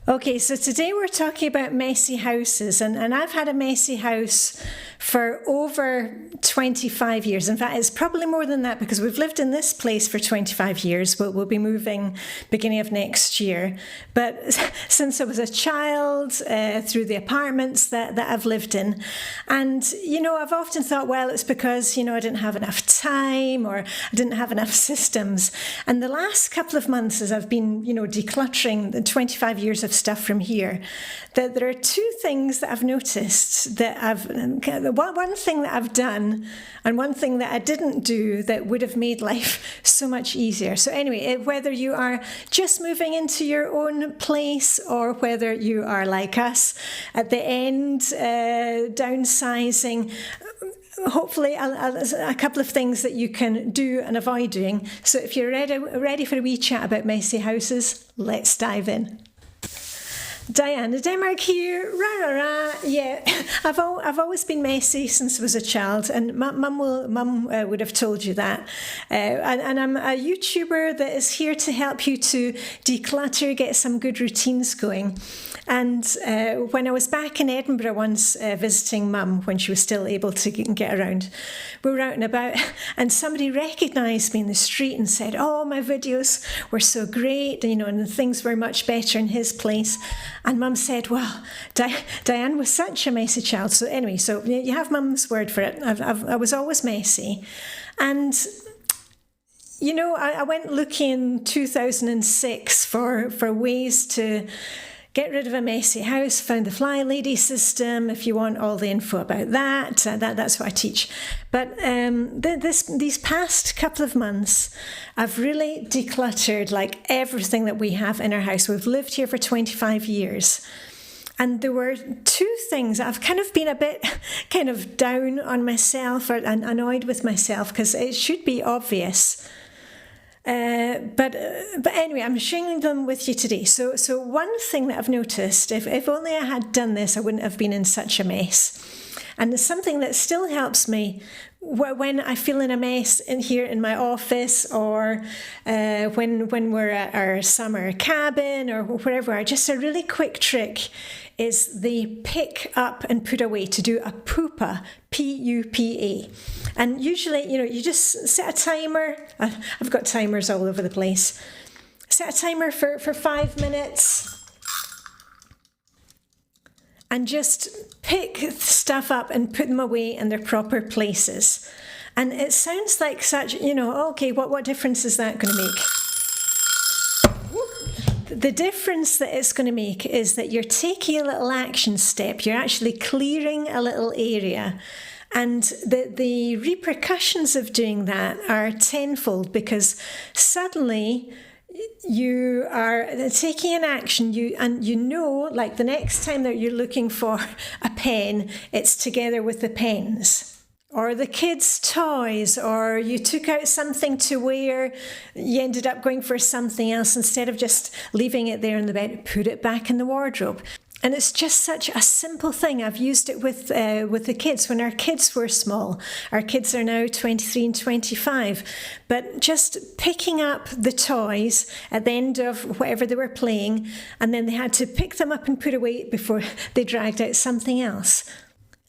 Okay, so today we're talking about messy houses, and I've had a messy house for over 25 years. In fact, it's probably more than that because we've lived in this place for 25 years. We'll be moving beginning of next year. But since I was a child, through the apartments that I've lived in, and, I've often thought, well, it's because, I didn't have enough time or I didn't have enough systems. And the last couple of months as I've been, decluttering the 25 years of stuff from here, that there are two things that I've noticed that one thing that I've done and one thing that I didn't do that would have made life so much easier. So anyway, whether you are just moving into your own place or whether you are like us at the end, downsizing, hopefully a couple of things that you can do and avoid doing. So if you're ready for a wee chat about messy houses, let's dive in. Diane, Denmark here, rah, rah, rah. Yeah, I've always been messy since I was a child, and Mum would have told you that. And I'm a YouTuber that is here to help you to declutter, get some good routines going. And when I was back in Edinburgh once visiting Mum when she was still able to get around, we were out and about, and somebody recognised me in the street and said, "Oh, my videos were so great, and things were much better in his place." And Mum said, "Well, Diane was such a messy child." So anyway, so you have Mum's word for it. I was always messy. And, I went looking in 2006 for ways to get rid of a messy house, found the Flylady system, if you want all the info about that. That's what I teach. But these past couple of months, I've really decluttered like everything that we have in our house. We've lived here for 25 years. And there were two things. I've kind of been a bit down on myself and annoyed with myself because it should be obvious. But anyway, I'm sharing them with you today. So one thing that I've noticed, if only I had done this, I wouldn't have been in such a mess. And it's something that still helps me when I feel in a mess in here in my office, or when we're at our summer cabin or wherever. Just a really quick trick is the pick up and put away, to do a PUPA, PUPA. And usually, you just set a timer. I've got timers all over the place. Set a timer for 5 minutes. And just pick stuff up and put them away in their proper places. And it sounds like such, okay, what difference is that going to make? The difference that it's going to make is that you're taking a little action step. You're actually clearing a little area. And the repercussions of doing that are tenfold, because suddenly you are taking an action, like the next time that you're looking for a pen, it's together with the pens. Or the kids' toys, or you took out something to wear, you ended up going for something else instead of just leaving it there in the bed, put it back in the wardrobe. And it's just such a simple thing. I've used it with the kids when our kids were small. Our kids are now 23 and 25. But just picking up the toys at the end of whatever they were playing, and then they had to pick them up and put away before they dragged out something else.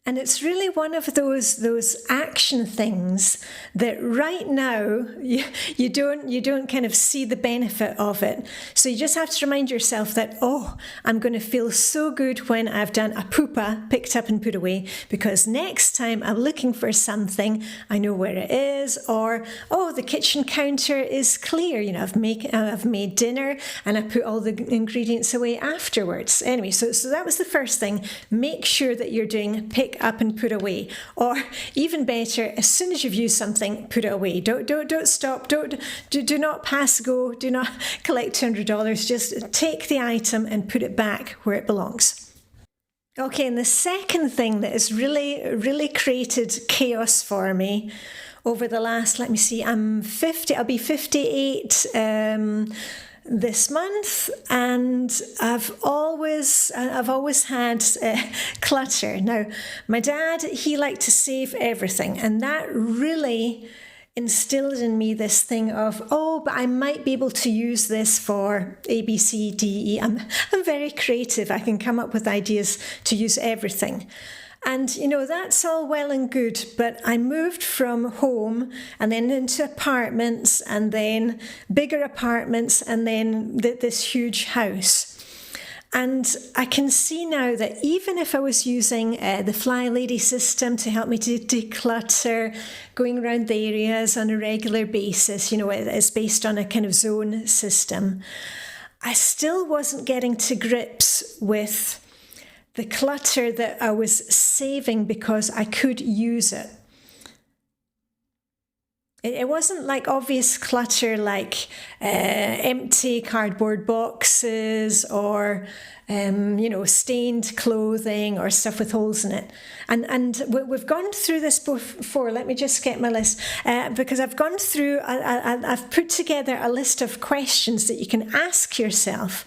And it's really one of those action things that right now you don't kind of see the benefit of it. So you just have to remind yourself that, I'm going to feel so good when I've done a PUPA, picked up and put away, because next time I'm looking for something, I know where it is, or the kitchen counter is clear. I've made dinner and I put all the ingredients away afterwards. Anyway, so that was the first thing. Make sure that you're doing pick up and put away, or even better, as soon as you've used something, put it away. Don't stop. Do not pass go. Do not collect $200. Just take the item and put it back where it belongs. Okay, and the second thing that has really created chaos for me over the last, let me see, I'm 50. I'll be 58. This month, and I've always had clutter. Now, my dad, he liked to save everything, and that really instilled in me this thing of, oh, but I might be able to use this for A, B, C, D, E. I'm very creative. I can come up with ideas to use everything. And, that's all well and good, but I moved from home and then into apartments and then bigger apartments and then this huge house. And I can see now that even if I was using the Flylady system to help me to declutter, going around the areas on a regular basis, it's based on a kind of zone system, I still wasn't getting to grips with the clutter that I was saving because I could use it. It wasn't like obvious clutter like empty cardboard boxes or, stained clothing or stuff with holes in it. And we've gone through this before. Let me just get my list because I've gone through, I've put together a list of questions that you can ask yourself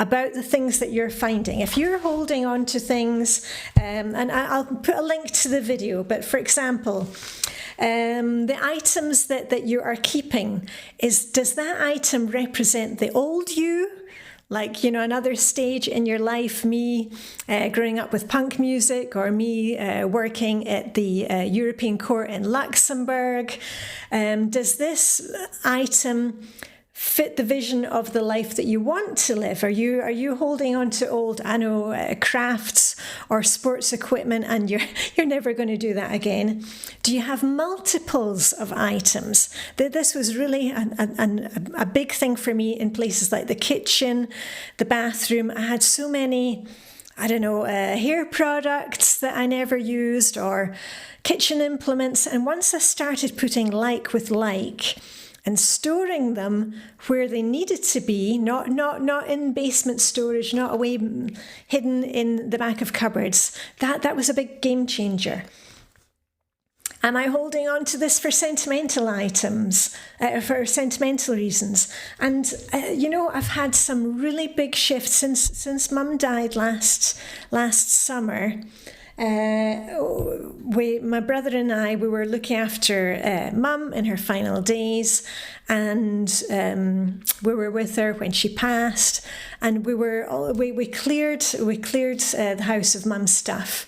about the things that you're finding. If you're holding on to things, and I'll put a link to the video, but for example, the items that you are keeping, does that item represent the old you? Like, another stage in your life, me growing up with punk music, or me working at the European Court in Luxembourg. Does this item fit the vision of the life that you want to live? Are you holding on to old, crafts or sports equipment, and you're never going to do that again? Do you have multiples of items? This was really a big thing for me in places like the kitchen, the bathroom. I had so many, hair products that I never used, or kitchen implements. And once I started putting like with like, and storing them where they needed to be, not in basement storage, not away hidden in the back of cupboards. That was a big game changer. Am I holding on to this for sentimental items, for sentimental reasons? And, I've had some really big shifts since Mum died last summer. My brother and I, we were looking after Mum in her final days, and we were with her when she passed, and we cleared the house of Mum's stuff.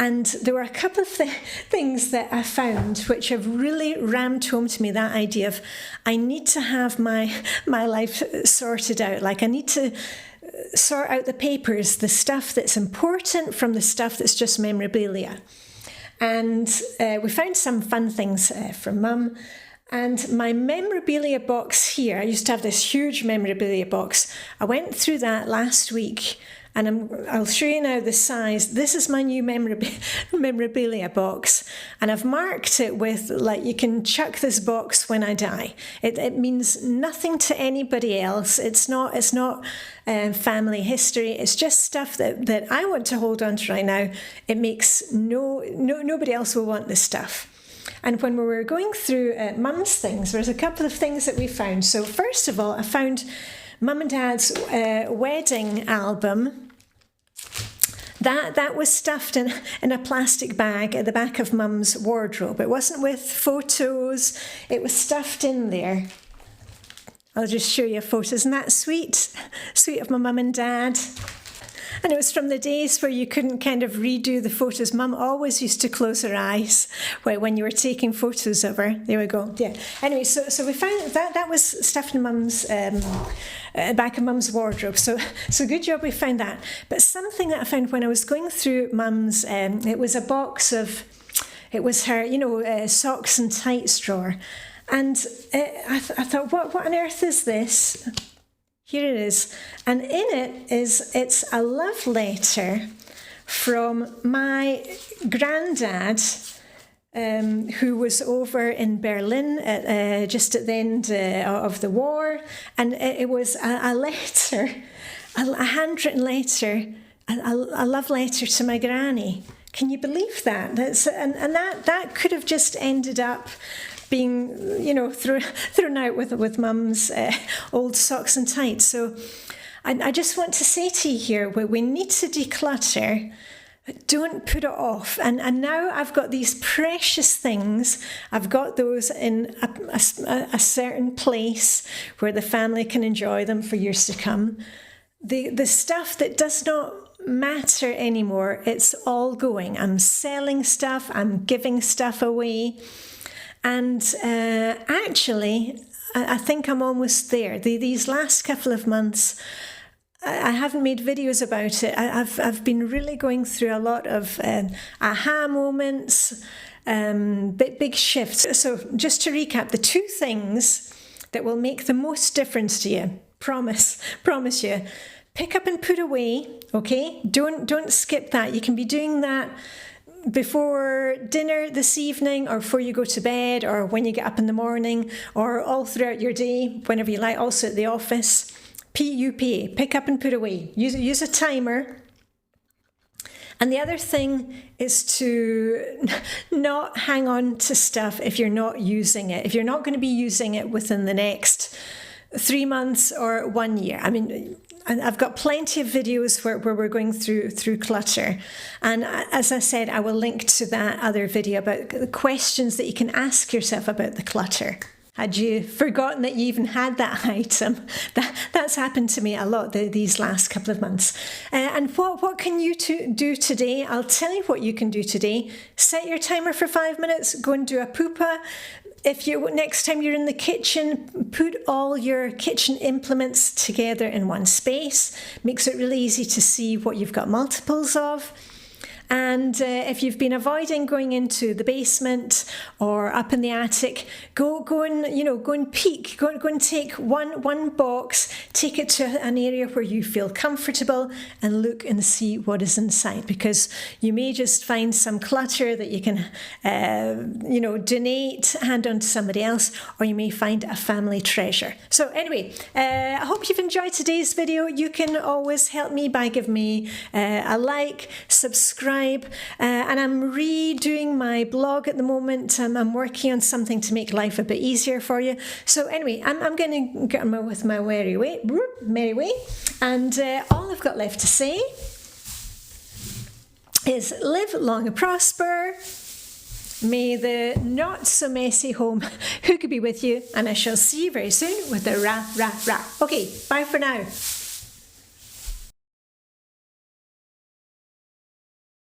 And there were a couple of things that I found which have really rammed home to me that idea of, I need to have my life sorted out. Like, I need to sort out the papers, the stuff that's important from the stuff that's just memorabilia. And we found some fun things from Mum. And my memorabilia box here, I used to have this huge memorabilia box. I went through that last week, and I'll show you now the size. This is my new memorabilia box, and I've marked it with, like, you can chuck this box when I die. It means nothing to anybody else. It's not family history. It's just stuff that I want to hold on to right now. It makes nobody else will want this stuff. And when we were going through Mum's things, there's a couple of things that we found. So first of all, I found Mum and Dad's wedding album. That was stuffed in a plastic bag at the back of Mum's wardrobe. It wasn't with photos. It was stuffed in there. I'll just show you a photo. Isn't that sweet? Sweet of my Mum and Dad. And it was from the days where you couldn't kind of redo the photos. Mum always used to close her eyes when you were taking photos of her. There we go. Yeah. Anyway, so we found that was stuffed in Mum's back of Mum's wardrobe. So good job we found that. But something that I found when I was going through Mum's, it was a box of, it was her, socks and tights drawer. And I thought, what on earth is this? Here it is. And in it's a love letter from my granddad, who was over in Berlin just at the end of the war. And it was a letter, a handwritten letter, a love letter to my granny. Can you believe that? That could have just ended up being, thrown out with Mum's old socks and tights. So I just want to say to you here, we need to declutter Don't put it off. And now I've got these precious things. I've got those in a certain place where the family can enjoy them for years to come. The stuff that does not matter anymore, it's all going. I'm selling stuff, I'm giving stuff away. And actually, I think I'm almost there. These last couple of months, I haven't made videos about it. I've been really going through a lot of aha moments, big shifts. So just to recap, the 2 things that will make the most difference to you, promise you, pick up and put away, okay? Don't skip that. You can be doing that before dinner this evening, or before you go to bed, or when you get up in the morning, or all throughout your day, whenever you like, also at the office. PUPA, pick up and put away. Use a timer. And the other thing is to not hang on to stuff if you're not using it. If you're not going to be using it within the next 3 months or 1 year. I mean, I've got plenty of videos where we're going through Clutter. And as I said, I will link to that other video about the questions that you can ask yourself about the clutter. Had you forgotten that you even had that item? That's happened to me a lot these last couple of months. And what can you do today? I'll tell you what you can do today. Set your timer for 5 minutes. Go and do a PUPA. If next time you're in the kitchen, put all your kitchen implements together in one space. Makes it really easy to see what you've got multiples of. And if you've been avoiding going into the basement or up in the attic, go and peek. Go and take one box, take it to an area where you feel comfortable, and look and see what is inside. Because you may just find some clutter that you can, donate, hand on to somebody else, or you may find a family treasure. So anyway, I hope you've enjoyed today's video. You can always help me by giving me a like, subscribe. And I'm redoing my blog at the moment. I'm working on something to make life a bit easier for you. So anyway, I'm going to get on with my merry way. And all I've got left to say is live long and prosper. May the not so messy home who could be with you. And I shall see you very soon with the rah, rah, rah. Okay, bye for now.